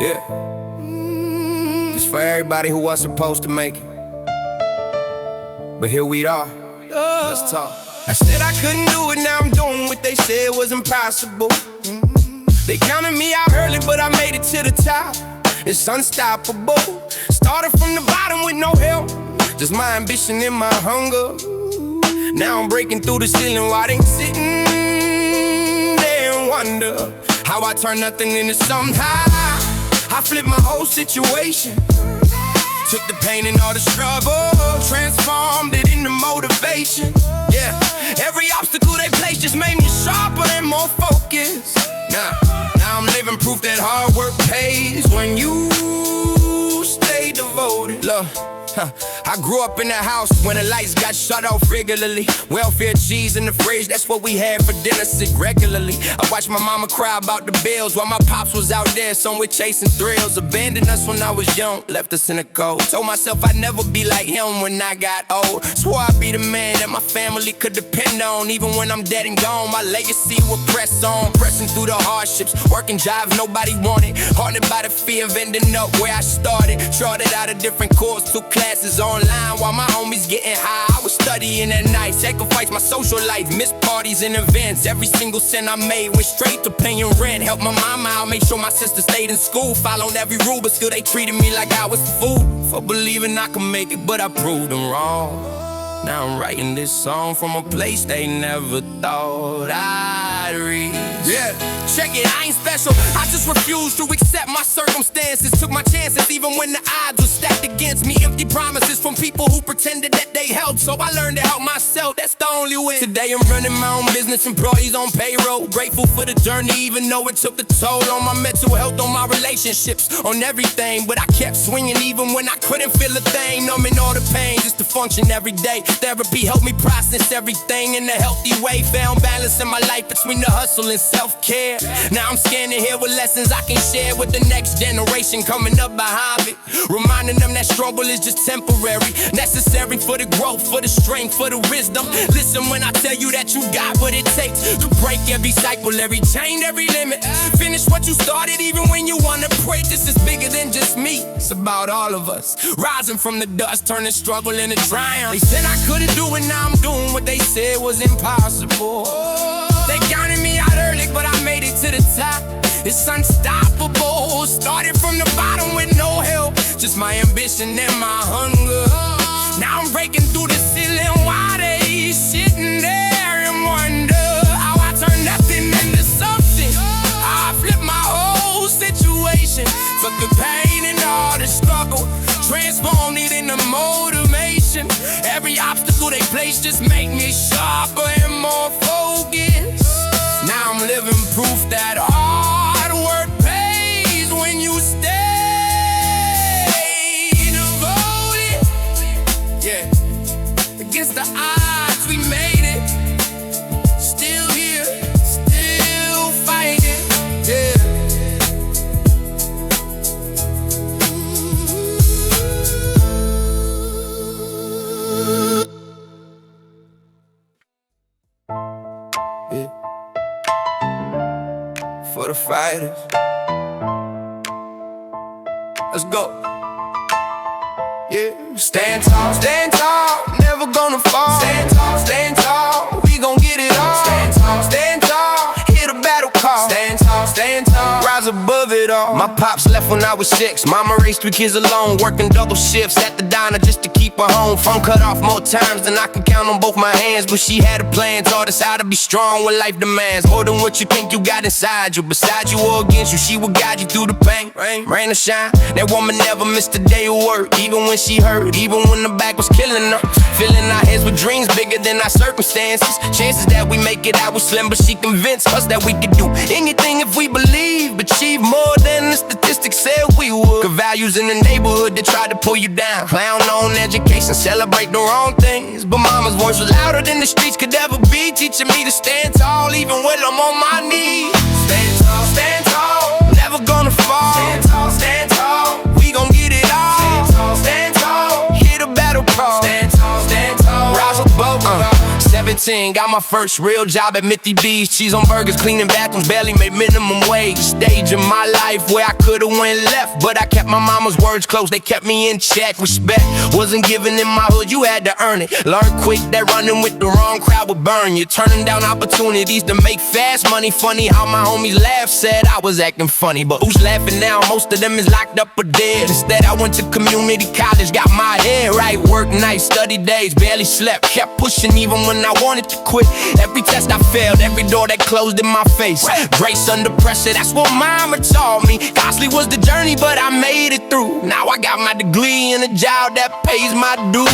Yeah. It's for everybody who was supposed to make it. But here we are. Let's talk. I said I couldn't do it, now I'm doing what they said was impossible. They counted me out early, but I made it to the top. It's unstoppable. Started from the bottom with no help, just my ambition and my hunger. Now I'm breaking through the ceiling while they sitting there and wonder how I turn nothing into something high. I flipped my whole situation, took the pain and all the struggle, transformed it into motivation. Yeah, every obstacle they placed just made me sharper and more focused. Now I'm living proof that hard work pays when you stay devoted. Look, I grew up in a house when the lights got shut off regularly. Welfare cheese in the fridge, that's what we had for dinner, sick regularly. I watched my mama cry about the bills while my pops was out there somewhere chasing thrills. Abandoned us when I was young, left us in the cold. Told myself I'd never be like him when I got old. Swore I'd be the man that my family could depend on. Even when I'm dead and gone, my legacy will press on. Pressing through the hardships, working jobs nobody wanted. Haunted by the fear of ending up where I started. Charted out a different course, took classes online while my homies getting high. I was studying at night, sacrificed my social life, missed parties and events. Every single cent I made went straight to paying rent. Helped my mama out, made sure my sister stayed in school. Followed every rule, but still they treated me like I was a fool. For believing I could make it, but I proved them wrong. Now I'm writing this song from a place they never thought I'd reach. Yeah, check it, I ain't special, I just refuse to accept my circumstances. Took my chances even when the odds were stacked against me. Empty promises from people who pretended that they helped, so I learned to help myself, that's the only way. Today I'm running my own business, employees on payroll. Grateful for the journey even though it took a toll on my mental health, on my relationships, on everything. But I kept swinging even when I couldn't feel a thing. Numbing all the pain just to function every day. Therapy helped me process everything in a healthy way. Found balance in my life between the hustle and self-care. Now I'm scanning here with lessons I can share with the next generation coming up behind me. Reminding them that struggle is just temporary, necessary for the growth, for the strength, for the wisdom. Listen when I tell you that you got what it takes to break every cycle, every chain, every limit. Finish what you started even when you wanna break. This is bigger than just me, it's about all of us. Rising from the dust, turning struggle into triumph. They said I couldn't do it, now I'm doing what they said was impossible. They counted me out early, but I made it to the top. It's unstoppable. Started from the bottom with no help, just my ambition and my hunger. Now I'm breaking through the ceiling while they sitting there and wonder how I turn nothing into something. I flipped my whole situation, took the pain and all the struggle, transformed it into motivation. Every obstacle they place just make me sharper and more focused. Now I'm living proof that hard work pays when you stay devoted. Yeah, against the odds we made it. Still here, still fighting. Yeah. For the fighters, let's go. Yeah, stand tall, never gonna fall. Stand tall, we gon' get it all. Stand tall, hear the battle call. Stand tall, rise above it all. My pops left when I was 6. Mama raised 3 kids alone, working double shifts at the diner just to keep her home. Phone cut off more times than I can count on both my hands, but she had a plan, taught us how to be strong when life demands. More than what you think you got inside you, beside you or against you, she will guide you through the pain, rain or shine. That woman never missed a day of work, even when she hurt, even when the back was killing her. Filling our heads with dreams bigger than our circumstances. Chances that we make it out was slim, but she convinced us that we could do anything if we believe. Achieve more than the statistics said we would. Cause values in the neighborhood that tried to pull you down. Clown on education, celebrate the wrong things, but mama's voice was louder than the streets could ever be, teaching me to stand tall even when I'm on my knees. Stand tall, never gonna fall. Stand tall, we gon' get it all. Stand tall, hear the battle call. Stand tall, rise above. 17, got my first real job at Mithy B's. Cheese on burgers, cleaning bathrooms, barely made minimum wage. Stage in my life where I could've went left, but I kept my mama's words close, they kept me in check. Respect wasn't given in my hood, you had to earn it. Learn quick that running with the wrong crowd would burn you. Turning down opportunities to make fast money. Funny how my homies laughed, said I was acting funny, but who's laughing now? Most of them is locked up or dead. Instead I went to community college, got my head right. Work nights, study days, barely slept. Kept pushing even when I wanted to quit. Every test I failed, every door that closed in my face. Grace under pressure, that's what mama taught me. Costly was the journey, but I made it through. Now I got my degree in a job that pays my dues.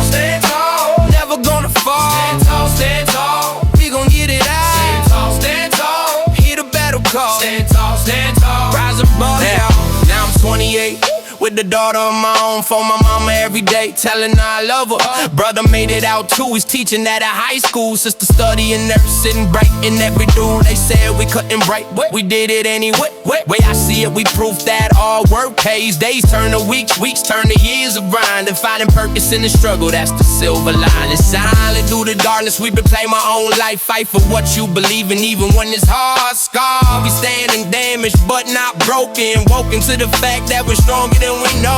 Stand tall, never gonna fall. Stand tall, we gon' get it out. Stand tall, hear the battle call. Stand tall, rise above it all. Now I'm 28. With the daughter of my own, for my mama every day, telling her I love her. Brother made it out too, he's teaching at a high school. Sister studying nursing, bright in every dude. They said we couldn't break, we did it anyway. Way I see it, we proof that all work pays. Days turn to weeks, weeks turn to years of grind. And finding purpose in the struggle, that's the silver line. It's silent through the darkness, we been playing my own life. Fight for what you believe in, even when it's hard. Scarred, we standing damaged, but not broken. Woken to the fact that we're stronger than we know.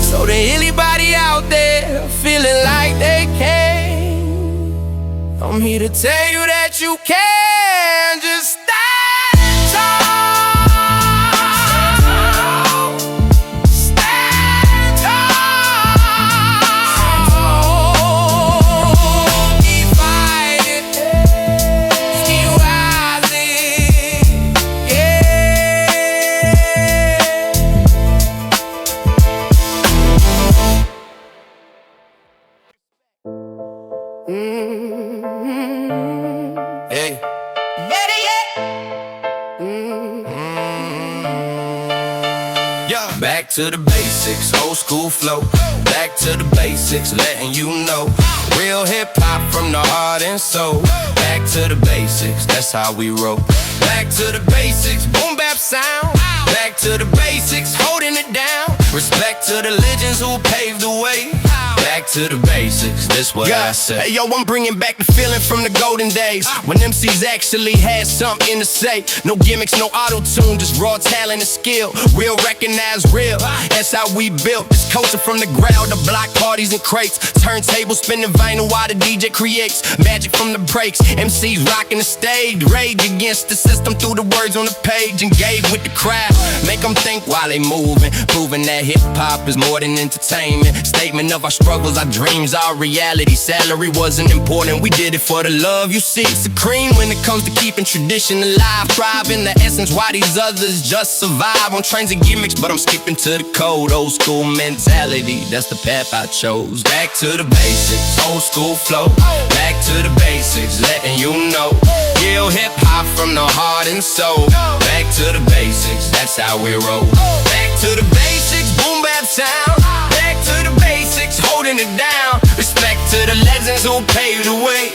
So to anybody out there feeling like they can't, I'm here to tell you that you can. Just stand tall. Stand tall. Keep fighting, keep rising, yeah. Hey. Yeah. Back to the basics, old school flow. Back to the basics, letting you know. Real hip hop from the heart and soul. Back to the basics, that's how we roll. Back to the basics, boom bap sound. Back to the basics, holding it down. Respect to the legends who paved the way. Back to the basics, this what I say. Hey yo, I'm bringing back the feeling from the golden days, when MCs actually had something to say. No gimmicks, no auto-tune, just raw talent and skill. Real recognized real, that's how we built this culture from the ground. The block parties and crates, turntables spinning vinyl while the DJ creates magic from the breaks. MCs rocking the stage, rage against the system through the words on the page. Engage with the crowd, make them think while they moving, proving that hip-hop is more than entertainment. Statement of our struggles, our dreams, our reality. Salary wasn't important, we did it for the love. You see, it's the cream when it comes to keeping tradition alive. Thrive in the essence, why these others just survive on trains and gimmicks, but I'm skipping to the code. Old school mentality, that's the path I chose. Back to the basics, old school flow. Back to the basics, letting you know. Real hip hop from the heart and soul. Back to the basics, that's how we roll. Back to the basics, boom bap sound. Back to the basics, holding it down. Respect to the legends who paved the way.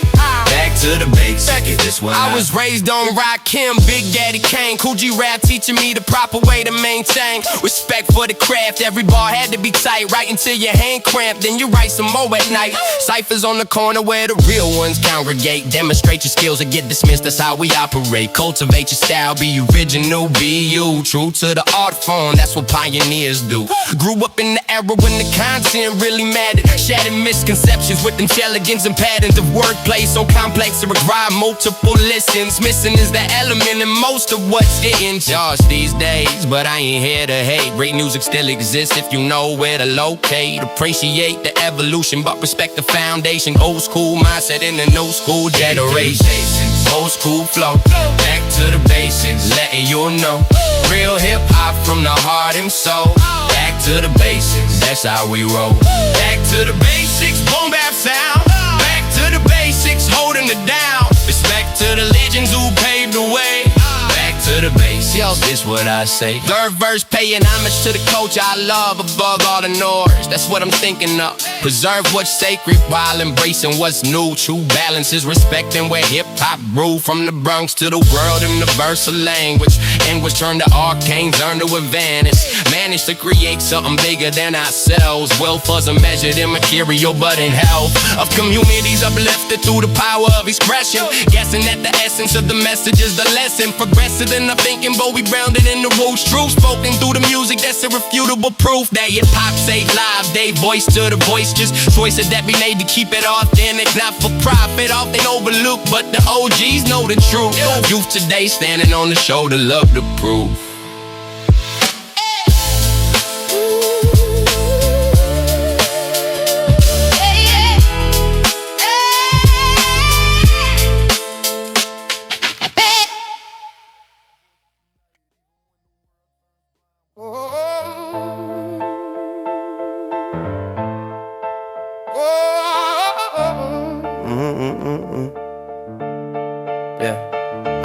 Back to the basics, this one I was raised on Rakim, Big Daddy Kane, Cool G rap teaching me the proper way to maintain respect for the craft. Every bar had to be tight, right until your hand cramped, then you write some more at night. Ciphers on the corner where the real ones congregate. Demonstrate your skills or get dismissed, that's how we operate. Cultivate your style, be original, be you. True to the art form, that's what pioneers do. Grew up in the era when the content really mattered. Shattered misconceptions with intelligence and patterns of wordplay so complex to require multiple listens. Missing is the element in most of what's getting charged these days, but I ain't here to hate. Great music still exists if you know where to locate. Appreciate the evolution, but respect the foundation. Old school mindset in the new school generation. Old school flow, back to the basics, letting you know. Real hip hop from the heart and soul. Back to the basics, that's how we roll. Back to the basics, boom bap sound. Back to the basics, holding it down. Respect to the legends who paved the way. Back to the basics, yo, this what I say. Third verse, paying homage to the culture I love above all the noise. That's what I'm thinking of. Preserve what's sacred while embracing what's new. True balance is respecting where hip-hop grew. From the Bronx to the world in universal language. And was turned to arcanes, earned to advantage. Managed to create something bigger than ourselves. Wealth wasn't measured in material but in health. Of communities uplifted through the power of expression. Guessing that the essence of the message is the lesson. Progressive in our thinking, but we grounded in the roots. Truth spoken through the music, that's irrefutable proof that hip-hop saved lives. They voice to the voice, just choices that we made to keep it authentic. Not for profit, often overlooked, but the OGs know the truth. Youth today standing on the shoulder, love to prove.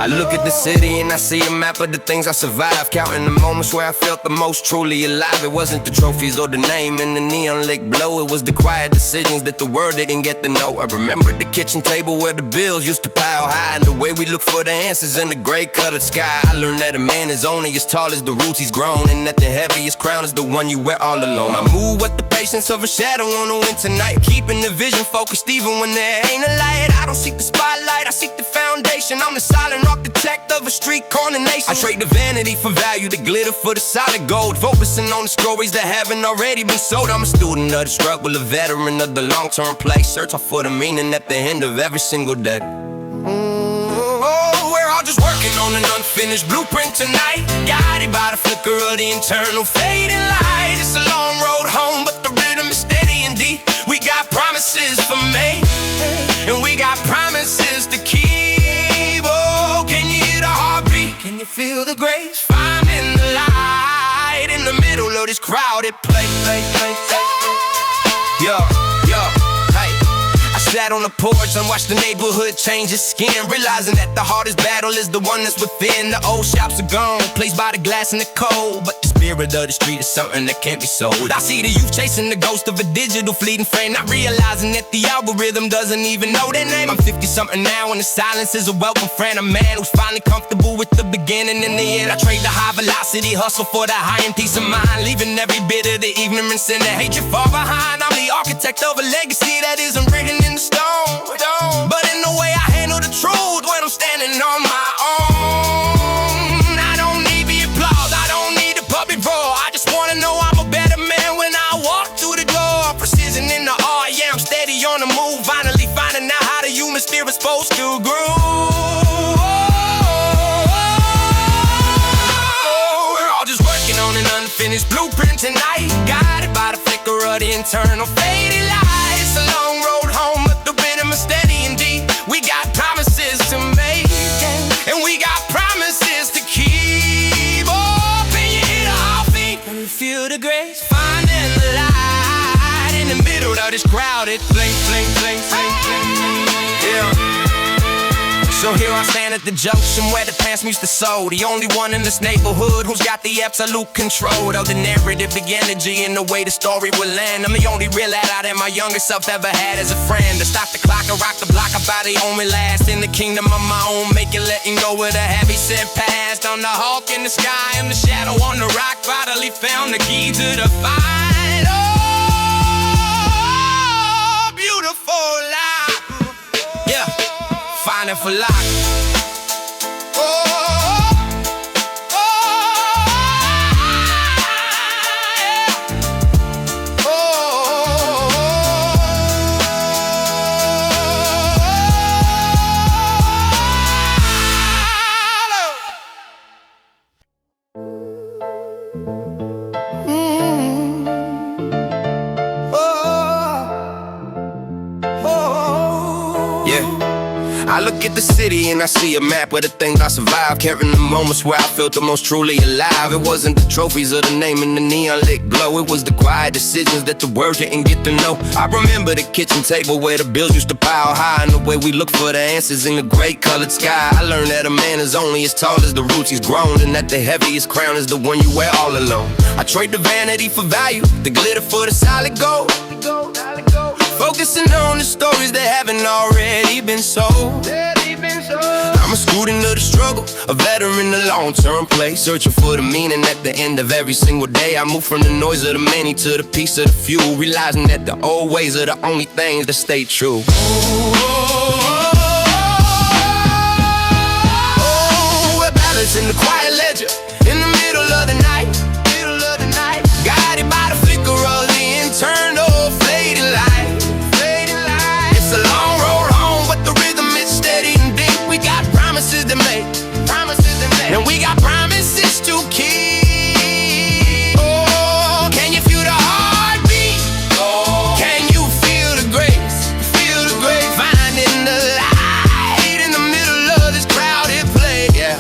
I look at the city and I see a map of the things I survived. Counting the moments where I felt the most truly alive. It wasn't the trophies or the name in the neon lit glow. It was the quiet decisions that the world didn't get to know. I remember the kitchen table where the bills used to pile high, and the way we look for the answers in the gray colored sky. I learned that a man is only as tall as the roots he's grown, and that the heaviest crown is the one you wear all alone. I move with the patience of a shadow on a winter night, keeping the vision focused even when there ain't a light. I don't seek the spotlight, I seek the foundation. I'm the silent architect of a street corner nation. I trade the vanity for value, the glitter for the solid gold, focusing on the stories that haven't already been sold. I'm a student of the struggle, a veteran of the long-term play, searching for the meaning at the end of every single day. We're all just working on an unfinished blueprint tonight, guided by the flicker of the internal fading light. It's a long road home, but the rhythm is steady and deep. We got promises for May, and we got promises to keep. Can you feel the grace? Finding the light in the middle of this crowded place. Yo, hey. I sat on the porch and watched the neighborhood change its skin, realizing that the hardest battle is the one that's within. The old shops are gone, placed by the glass and the cold, but the spirit of the street is something that can't be sold. I see the youth chasing the ghost of a digital fleeting frame, not realizing that the algorithm doesn't even know their name. I'm 50-something now and the silence is a welcome friend. A man who's finally comfortable with the beginning and the end. I trade the high velocity hustle for the high end peace of mind, leaving every bit of the ignorance and the hatred far behind. I'm the architect of a legacy that isn't written in the stone, but in the way I handle the truth when I'm standing on my own. I don't need the applause, I don't need the public roar. I just wanna know I'm a better man when I walk through the door. Precision in the art, yeah, I'm steady on the move. Finally finding out how the human spirit's supposed to groove. We're all just working on an unfinished blueprint tonight, guided by the flicker of the internal fading light. It's a long road home, but the rhythm is steady and deep. We got promises to make, and we got promises to keep. Open your head, all feet, can you feel the grace? Finding the light in the middle of this crowded place. Yeah. So here I stand at the junction where the pants used to sow. The only one in this neighborhood who's got the absolute control of the narrative, the energy, and the way the story will land. I'm the only real adult that my younger self ever had as a friend. To stop the clock and rock the block, I bow the only last in the kingdom of my own. Make it letting go with a heavy set past. On the hawk in the sky, I'm the shadow on the rock. Finally found the key to the fight. Oh, beautiful life. Yeah. Finding for life. I look at the city and I see a map of the things I survived, carrying the moments where I felt the most truly alive. It wasn't the trophies or the name in the neon lit glow. It was the quiet decisions that the world didn't get to know. I remember the kitchen table where the bills used to pile high, and the way we look for the answers in the gray colored sky. I learned that a man is only as tall as the roots he's grown, and that the heaviest crown is the one you wear all alone. I trade the vanity for value, the glitter for the solid gold, Focusing on the stories that haven't already been sold. I'm a student of the struggle, a veteran of long-term play, searching for the meaning at the end of every single day. I move from the noise of the many to the peace of the few, realizing that the old ways are the only things that stay true. We're balancing the quiet ledger in the middle of the night, guided by the flicker of the internal fading light. It's a long road home, but the rhythm is steady and deep. We got promises to make, and we got promises to keep. Oh, can you feel the heartbeat? Oh, can you feel the grace? Finding the light in the middle of this crowded place. Yeah.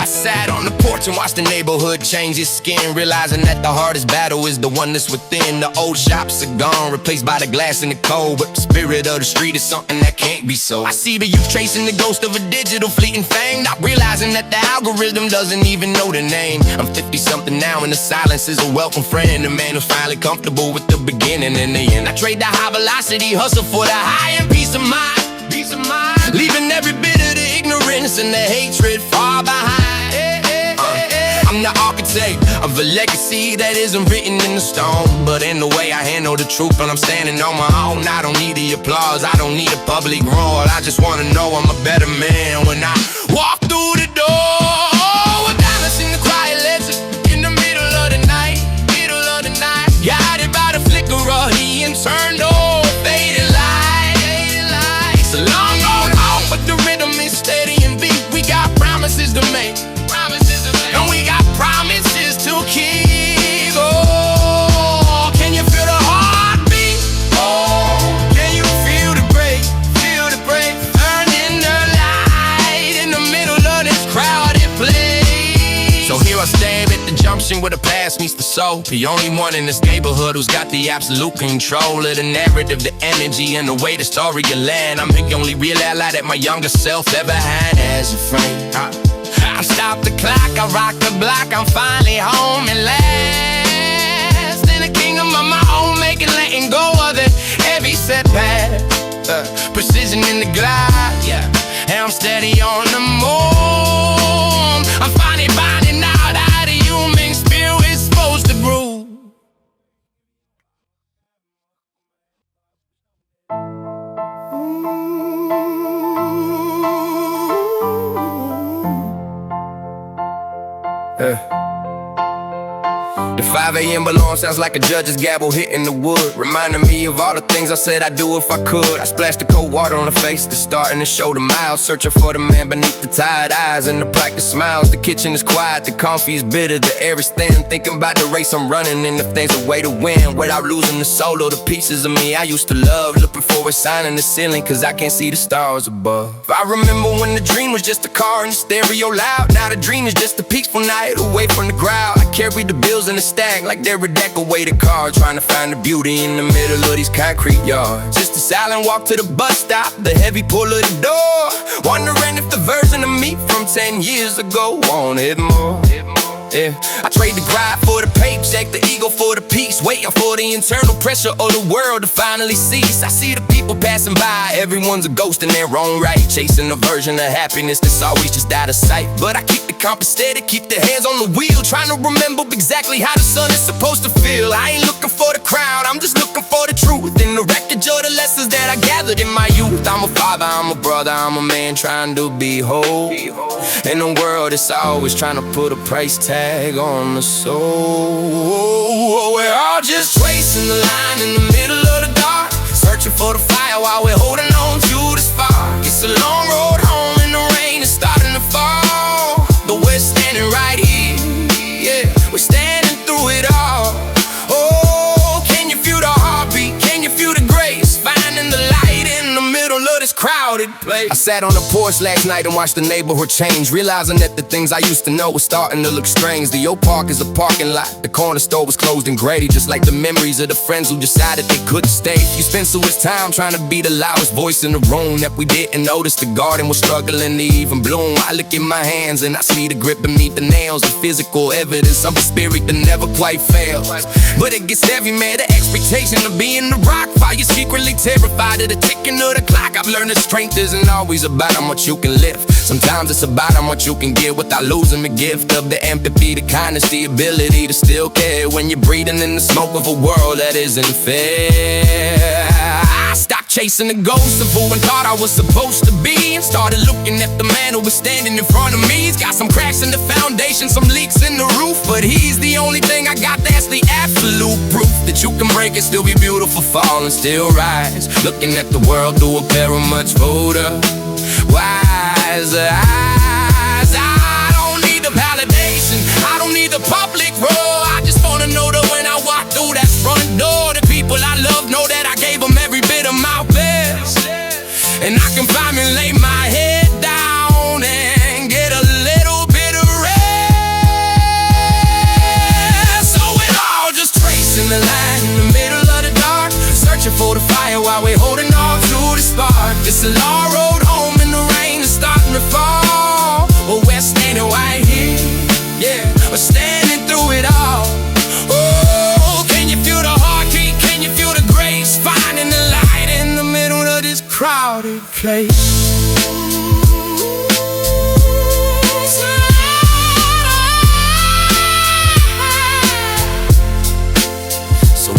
I sat on the porch and watched the neighborhood change its skin, realizing that the hardest battle is the one that's within. The old shops are gone, replaced by the glass and the cold, but the spirit of the street is something that can't be sold. I see the youth tracing the ghost of a digital fleeting fame, not realizing that the algorithm doesn't even know the name. I'm 50-something now, and the silence is a welcome friend, a man who's finally comfortable with the beginning and the end. I trade the high velocity hustle for the high and peace of mind, leaving every bit of the ignorance and the hatred far behind. I'm the architect of a legacy that isn't written in the stone, but in the way I handle the truth, and I'm standing on my own. I don't need the applause, I don't need a public roar. I just wanna know I'm a better man when I walk through the door. We're balancing the quiet ledger in the middle of the night, guided by the flicker of the internal fading light. It's a long road home, but the rhythm is steady and beat. We got promises to make, and we got promises to keep. Oh, can you feel the heartbeat? Oh, can you feel the break? Earning the light in the middle of this crowded place. So here I stand at the junction where the past meets the soul, the only one in this neighborhood who's got the absolute control of the narrative, the energy, and the way the story will land. I'm the only real ally that my younger self ever had as a friend. I stop the clock, I rock the block, I'm finally home and last in the kingdom of my own making, letting go of the heavy setback. Precision in the glide, yeah, and I'm steady on the move. I'm finally finding out how the human spirit is supposed to brew. The 5 a.m. alarm sounds like a judge's gavel hitting the wood, reminding me of all the things I said I'd do if I could. I splashed the cold water on the face, the starting to show the miles, searching for the man beneath the tired eyes and the practice smiles. The kitchen is quiet, the coffee is bitter, the air is thin, thinking about the race I'm running, and if there's a way to win without losing the soul or the pieces of me I used to love. Looking for a sign in the ceiling, cause I can't see the stars above. I remember when the dream was just a car and the stereo loud. Now the dream is just a peaceful night away from the crowd. I carry the bills in the stack like they're a deck of weighted cards, trying to find the beauty in the middle of these concrete yards. Just a silent walk to the bus stop, the heavy pull of the door, wondering if the version of me from 10 years ago wanted more. Yeah, I trade the grind for the paycheck, the ego for the peace, waiting for the internal pressure of the world to finally cease. I see the people passing by, everyone's a ghost in their own right, chasing a version of happiness that's always just out of sight. But I keep the compass steady, keep the hands on the wheel, trying to remember exactly how the sun is supposed to feel. I ain't looking for the crowd, I'm just looking for the truth in the wreckage of the lessons that I gathered in my youth. I'm a father, I'm a brother, I'm a man trying to be whole in a world that's always trying to put a price tag on the soul. We're all just tracing the line in the middle of the dark, searching for the fire while we're holding on to the spark. It's a long road home and the rain is starting to fall, but we're standing right here, yeah, we're standing through it all. Oh, can you feel the heartbeat? Can you feel the grace? Finding the light in the middle of this crowded play. I sat on the porch last night and watched the neighborhood change, realizing that the things I used to know were starting to look strange. The old park is a parking lot, the corner store was closed and gray, just like the memories of the friends who decided they couldn't stay. You spent so much time trying to be the loudest voice in the room that we didn't notice the garden was struggling to even bloom. I look in my hands and I see the grip beneath the nails, the physical evidence of a spirit that never quite fails. But it gets heavy, man, the expectation of being the rock. Fire secretly terrified of the ticking of the clock. I've learned that strength isn't always about how much you can lift. Sometimes it's about how much you can give without losing the gift of the empathy, the kindness, the ability to still care when you're breathing in the smoke of a world that isn't fair. I stopped chasing the ghosts of who I thought I was supposed to be, and started looking at the man who was standing in front of me. He's got some cracks in the foundation, some leaks in the roof, but he's the only thing I got that's the absolute proof that you can break and still be beautiful, fall and still rise. Looking at the world through a pair of much older, wiser eyes. I don't need the validation, I don't need the public roar. I just wanna know that when I walk through that front door, the people I love know that I gave them every bit of my best, and I can finally lay my head down and get a little bit of rest. So we're all just tracing the line in the middle of the dark, searching for the fire while we're holding on to the spark. It's a long road home and the rain is starting to fall, but we're standing right here, yeah, we're standing through it all. Oh, can you feel the heartbeat? Can you feel the grace? Finding the light in the middle of this crowded place.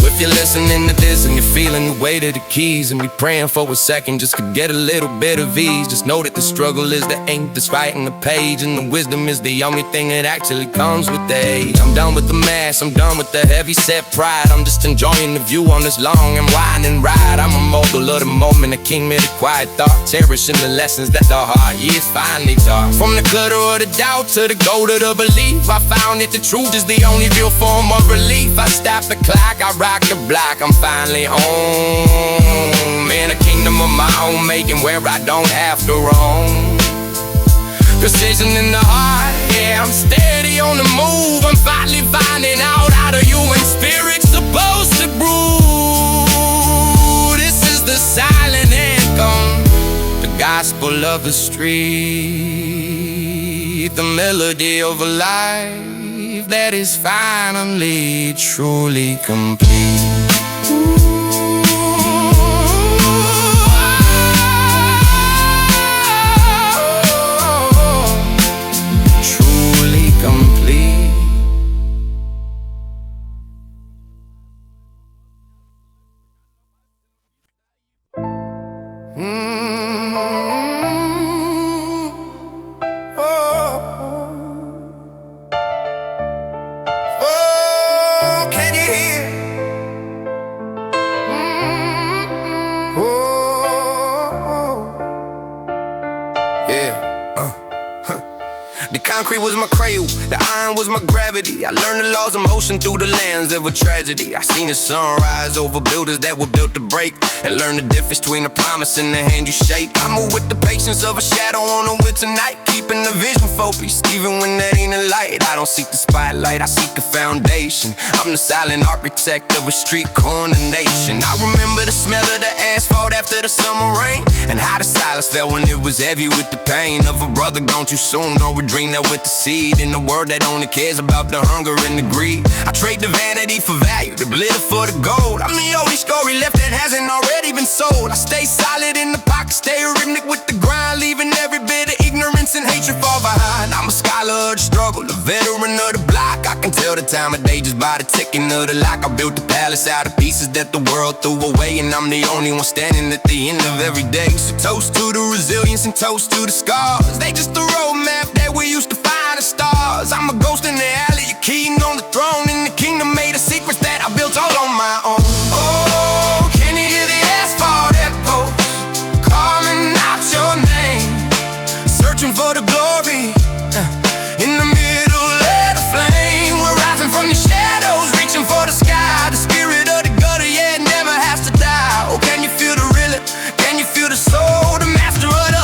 If you're listening to this and you're feeling the weight of the keys, and be praying for a second just could get a little bit of ease, just know that the struggle is the ink that's writing the page, and the wisdom is the only thing that actually comes with age. I'm done with the mask, I'm done with the heavy set pride. I'm just enjoying the view on this long and winding ride. I'm a mogul of the moment, a king made a quiet thought, cherishing the lessons that the hard years finally taught. From the clutter of the doubt to the gold of the belief, I found that the truth is the only real form of relief. I stop the clock, I rock the block, I'm finally home in a kingdom of my own making, where I don't have to roam. Precision in the heart, yeah, I'm steady on the move. I'm finally finding out how the human spirit's supposed to brew. This is the silent anthem, the gospel of the street, the melody of a life that is finally truly complete. Truly complete. The concrete was my cradle, the iron was my gravity. I learned the laws of motion through the lens of a tragedy. I seen the sun rise over builders that were built to break, and learned the difference between a promise and the hand you shake. I move with the patience of a shadow on a winter night, keeping the vision focused even when there ain't a light. I don't seek the spotlight, I seek a foundation. I'm the silent architect of a street corner nation. I remember the smell of the asphalt after the summer rain, and how the silence felt when it was heavy with the pain of a brother gone too soon, or a dream that went to seed in a world that only cares about the hunger and the greed. I trade the vanity for value, the glitter for the gold. I'm the only story left that hasn't already been sold. I stay solid in the pocket, stay rhythmic with the grind, leaving every bit of ignorance and hatred far behind. I'm a scholar of the struggle, a veteran of the block. I can tell the time of day just by the ticking of the lock. I built the palace out of pieces that the world threw away, and I'm the only one standing at the end of every day. So toast to the resilience and toast to the scars. They just the roadmap that we used to find the stars. I'm a ghost in the alley, a king on the throne, in the kingdom made of secrets that I built all on my own. Oh, can you hear the asphalt echo calling out your name? Searching for the glory in the middle of the flame. We're rising from the shadows, reaching for the sky. The spirit of the gutter, yeah, it never has to die. Oh, can you feel the rhythm? Can you feel the soul? The master of the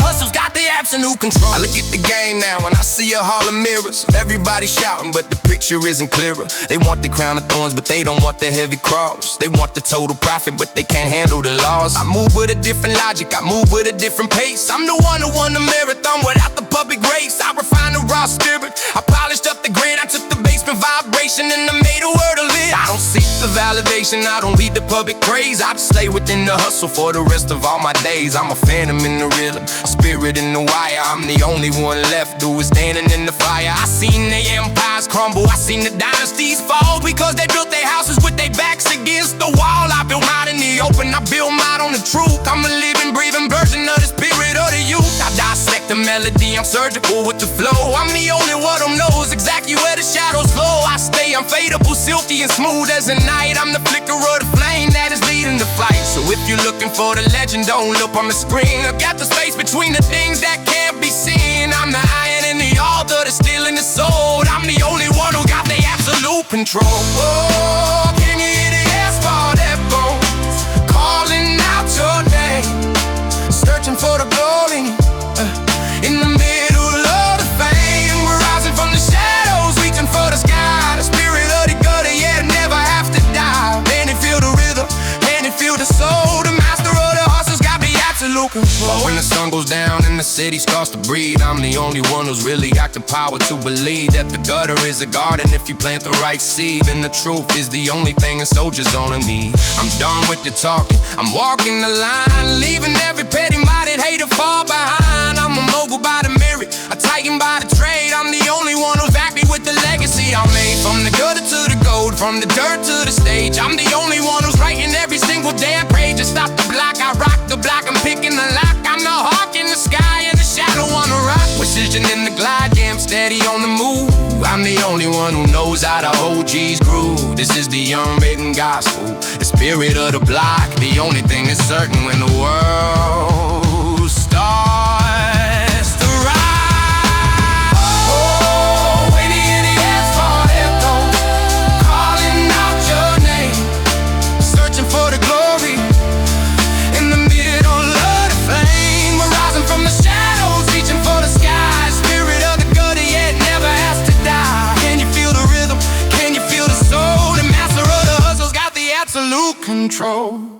control. I look at the game now and I see a hall of mirrors. Everybody shouting, but the picture isn't clearer. They want the crown of thorns, but they don't want the heavy cross. They want the total profit, but they can't handle the loss. I move with a different logic, I move with a different pace. I'm the one who won the marathon without the public race. I refined the raw spirit, I polished up the grain. I took the basement vibration and I made a word of it. I don't seek the validation, I don't need the public praise. I just stay within the hustle for the rest of all my days. I'm a phantom in the rhythm, a spirit in the wire. I'm the only one left who is standing in the fire. I seen the empires crumble, I seen the dynasties fall, because they built their houses with their backs against the wall. I built mine in the open, I built mine on the truth. I'm a living, breathing version of the spirit of the youth. I dissect the melody, I'm surgical with the flow. I'm the only one who knows exactly where the shadows flow. I stay unfadable, silky and smooth as a night. I'm the flicker of the flame that is leading the fight. So if you're looking for the legend, don't look on the screen. I've got the space between the things that can't be seen. I'm the iron and the altar that's still in the soul. I'm the only one who got the absolute control. Oh, can you hear the asphalt echoes calling out your name? Searching for the glory in the middle of the fame. We're rising from the shadows, reaching for the sky. The spirit of the gutter, yeah, never have to die. Can you feel the rhythm? Can you feel the soul? The master of the hustle's got the absolute control. When the sun goes down and the city starts to breathe, I'm the only one who's really got the power to believe that the gutter is a garden if you plant the right seed. And the truth is the only thing a soldier's gonna need. I'm done with the talking, I'm walking the line, leaving every petty-minded hater far behind. I'm a mogul by the merit, a titan by the trade. I'm the only one who's happy with the legacy I made. From the gutter to the gold, from the dirt to the stage, I'm the only one who's writing every single damn page. Just stop the block, I rock the block, I'm picking the lock. I'm the hawk in the sky and the shadow on the rock. Precision in the glide, yeah, I'm steady on the move. I'm the only one who knows how to OG's groove. This is the unwritten gospel, the spirit of the block. The only thing that's certain when the world starts to rise. Oh, when you hear the asphalt echo calling out your name, searching for the glory in the middle of the flame. We're rising from the shadows, reaching for the sky. Spirit of the gutter, yeah, it never has to die. Can you feel the rhythm? Can you feel the soul? The master of the hustle's got the absolute control.